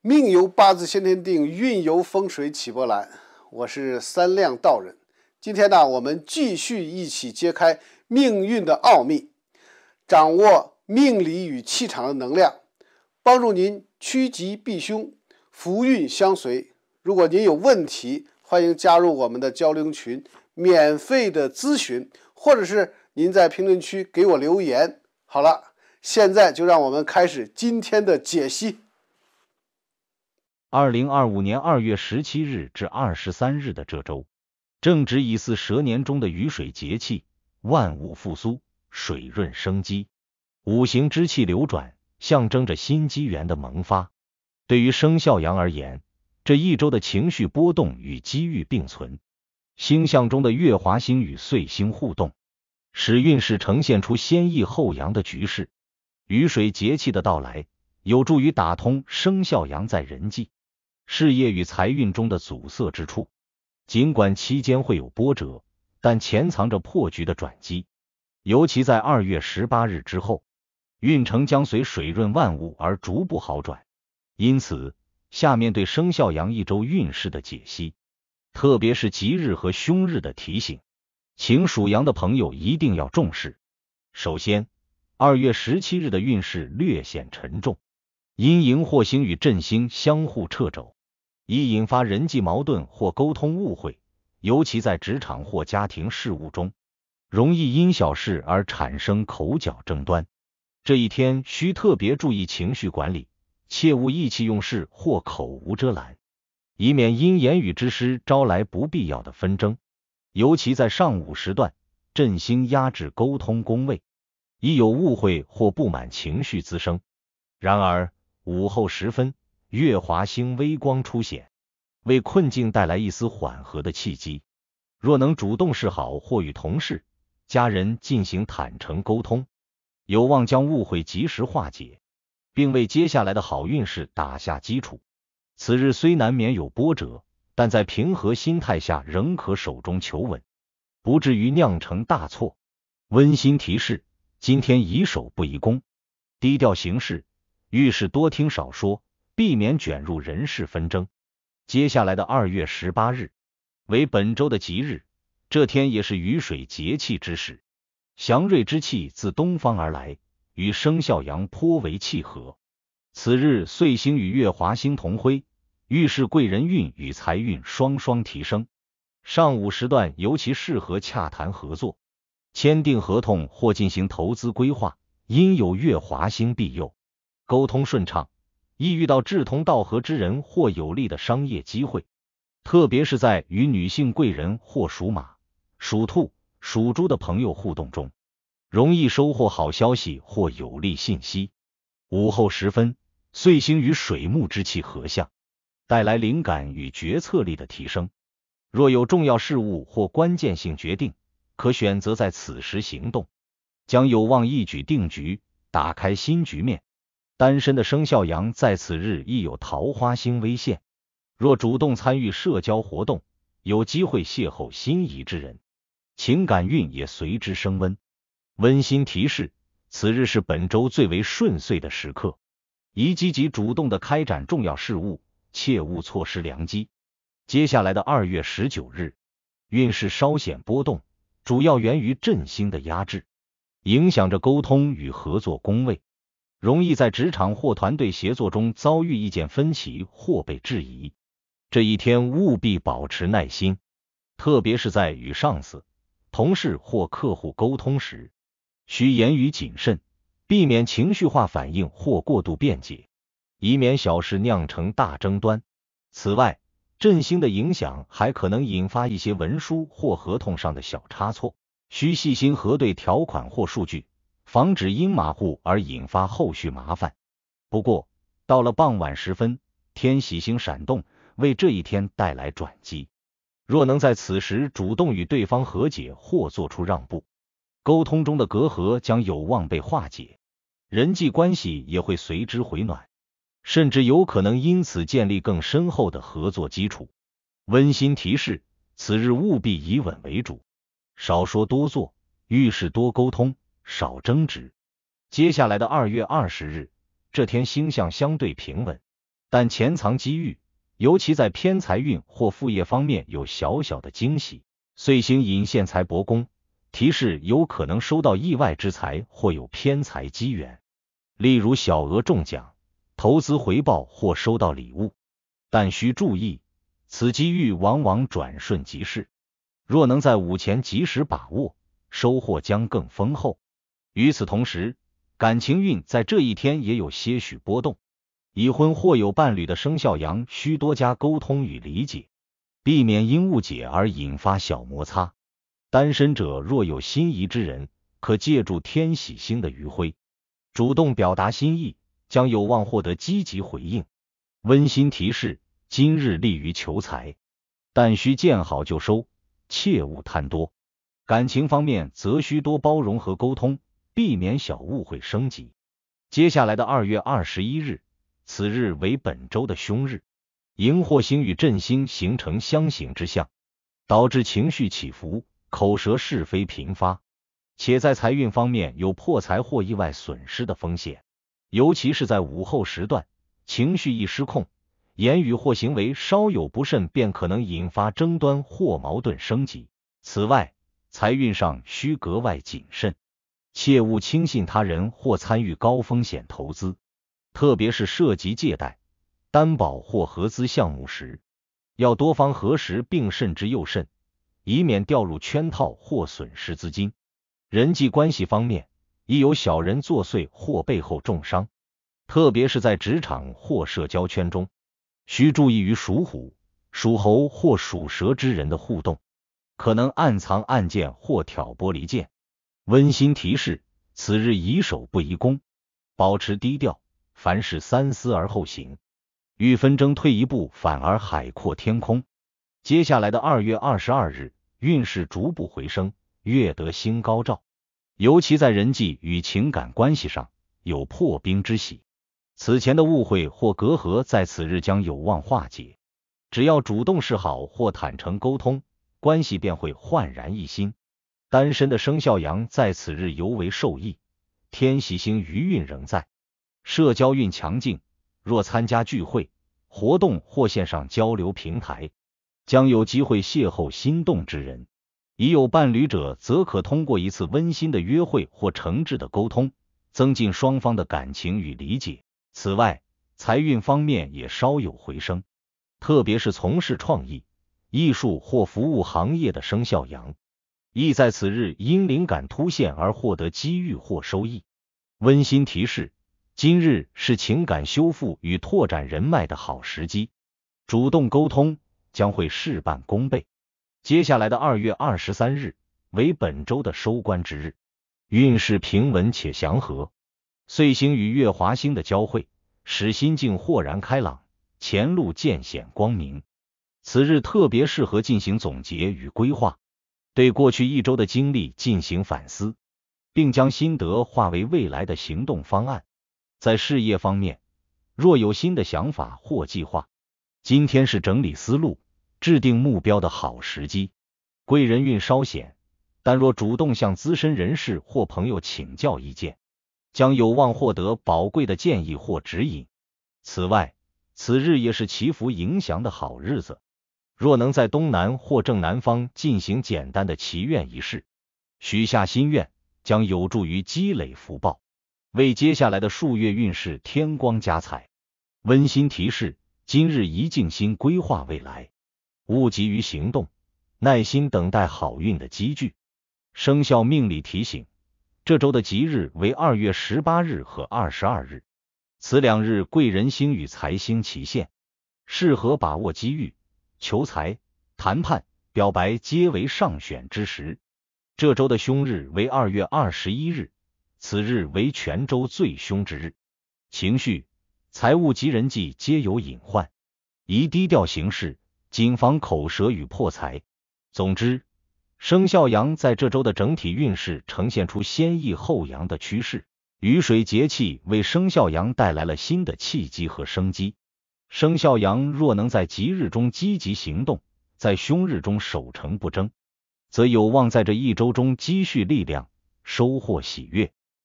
命由八字先天定，运由风水起波澜。我是三亮道人。今天呢，我们继续一起揭开命运的奥秘，掌握命理与气场的能量，帮助您趋吉避凶，福运相随。如果您有问题，欢迎加入我们的交流群，免费的咨询，或者是您在评论区给我留言。好了，现在就让我们开始今天的解析。2025年2月17日至23日的这周，正值乙巳蛇年中的雨水节气，万物复苏，水润生机，五行之气流转，象征着新机缘的萌发。对于生肖羊而言，这一周的情绪波动与机遇并存，星象中的月华星与岁星互动，使运势呈现出先抑后扬的局势。雨水节气的到来，有助于打通生肖羊在人际、事业与财运中的阻塞之处。尽管期间会有波折，但潜藏着破局的转机。尤其在2月18日之后，运程将随水润万物而逐步好转。因此，下面对生肖羊一周运势的解析，特别是吉日和凶日的提醒，请属羊的朋友一定要重视。首先，2月17日的运势略显沉重，因荧惑星与震星相互掣肘，易引发人际矛盾或沟通误会，尤其在职场或家庭事务中，容易因小事而产生口角争端。这一天需特别注意情绪管理，切勿意气用事或口无遮拦，以免因言语之失招来不必要的纷争。尤其在上午时段，震星压制沟通宫位，易有误会或不满情绪滋生。然而午后时分，月华星微光出现，为困境带来一丝缓和的契机。若能主动示好或与同事、家人进行坦诚沟通，有望将误会及时化解，并为接下来的好运势打下基础。此日虽难免有波折，但在平和心态下仍可守中求稳，不至于酿成大错。温馨提示：今天宜守不宜攻，低调行事，遇事多听少说，避免卷入人事纷争。接下来的2月18日为本周的吉日，这天也是雨水节气之时，祥瑞之气自东方而来，与生肖羊颇为契合。此日岁星与月华星同辉，预示贵人运与财运双双提升。上午时段尤其适合洽谈合作、签订合同或进行投资规划，因有月华星庇佑，沟通顺畅，易遇到志同道合之人或有利的商业机会，特别是在与女性贵人或属马、属兔、属猪的朋友互动中，容易收获好消息或有利信息。午后时分，岁星与水木之气合相，带来灵感与决策力的提升。若有重要事务或关键性决定，可选择在此时行动，将有望一举定局，打开新局面。单身的生肖羊在此日亦有桃花星微现，若主动参与社交活动，有机会邂逅心仪之人，情感运也随之升温。温馨提示：此日是本周最为顺遂的时刻，宜积极主动地开展重要事务，切勿错失良机。接下来的2月19日，运势稍显波动，主要源于震星的压制，影响着沟通与合作宫位，容易在职场或团队协作中遭遇意见分歧或被质疑。这一天务必保持耐心，特别是在与上司、同事或客户沟通时，需言语谨慎，避免情绪化反应或过度辩解，以免小事酿成大争端。此外，震星的影响还可能引发一些文书或合同上的小差错，需细心核对条款或数据，防止因马虎而引发后续麻烦。不过，到了傍晚时分，天喜星闪动，为这一天带来转机。若能在此时主动与对方和解或做出让步，沟通中的隔阂将有望被化解，人际关系也会随之回暖，甚至有可能因此建立更深厚的合作基础。温馨提示：此日务必以稳为主，少说多做，遇事多沟通，少争执。接下来的2月20日，这天星象相对平稳，但潜藏机遇，尤其在偏财运或副业方面有小小的惊喜。岁星引现财帛宫，提示有可能收到意外之财或有偏财机缘，例如小额中奖、投资回报或收到礼物。但需注意，此机遇往往转瞬即逝，若能在午前及时把握，收获将更丰厚。与此同时，感情运在这一天也有些许波动。已婚或有伴侣的生肖羊需多加沟通与理解，避免因误解而引发小摩擦。单身者若有心仪之人，可借助天喜星的余晖，主动表达心意，将有望获得积极回应。温馨提示：今日利于求财，但需见好就收，切勿贪多。感情方面则需多包容和沟通，避免小误会升级。接下来的2月21日，此日为本周的凶日，荧惑星与震星形成相刑之象，导致情绪起伏，口舌是非频发，且在财运方面有破财或意外损失的风险，尤其是在午后时段，情绪一失控，言语或行为稍有不慎，便可能引发争端或矛盾升级。此外，财运上需格外谨慎，切勿轻信他人或参与高风险投资，特别是涉及借贷、担保或合资项目时，要多方核实并慎之又慎，以免掉入圈套或损失资金。人际关系方面，亦有小人作祟或背后重伤，特别是在职场或社交圈中，需注意与属虎、属猴或属蛇之人的互动，可能暗藏暗箭或挑拨离间。温馨提示：此日宜守不宜攻，保持低调，凡事三思而后行，遇纷争退一步，反而海阔天空。接下来的2月22日，运势逐步回升，月得星高照，尤其在人际与情感关系上有破冰之喜。此前的误会或隔阂在此日将有望化解，只要主动示好或坦诚沟通，关系便会焕然一新。单身的生肖羊在此日尤为受益，天喜星余运仍在，社交运强劲，若参加聚会、活动或线上交流平台，将有机会邂逅心动之人。已有伴侣者则可通过一次温馨的约会或诚挚的沟通，增进双方的感情与理解。此外，财运方面也稍有回升，特别是从事创意、艺术或服务行业的生肖羊，亦在此日因灵感突现而获得机遇或收益。温馨提示：今日是情感修复与拓展人脉的好时机，主动沟通将会事半功倍。接下来的2月23日为本周的收官之日，运势平稳且祥和，岁星与月华星的交汇，使心境豁然开朗，前路渐显光明。此日特别适合进行总结与规划，对过去一周的经历进行反思，并将心得化为未来的行动方案。在事业方面，若有新的想法或计划，今天是整理思路、制定目标的好时机。贵人运稍显，但若主动向资深人士或朋友请教意见，将有望获得宝贵的建议或指引。此外，此日也是祈福迎祥的好日子，若能在东南或正南方进行简单的祈愿仪式，许下心愿，将有助于积累福报，为接下来的数月运势添光加彩。温馨提示：今日宜静心规划未来，勿急于行动，耐心等待好运的积聚。生肖命理提醒：这周的吉日为2月18日和22日，此2日贵人星与财星齐现，适合把握机遇，求财、谈判、表白皆为上选之时。这周的凶日为2月21日，此日为全周最凶之日，情绪、财务及人际皆有隐患，宜低调行事，谨防口舌与破财。总之，生肖羊在这周的整体运势呈现出先抑后扬的趋势，雨水节气为生肖羊带来了新的契机和生机。生肖羊若能在吉日中积极行动，在凶日中守成不争，则有望在这一周中积蓄力量，收获喜悦。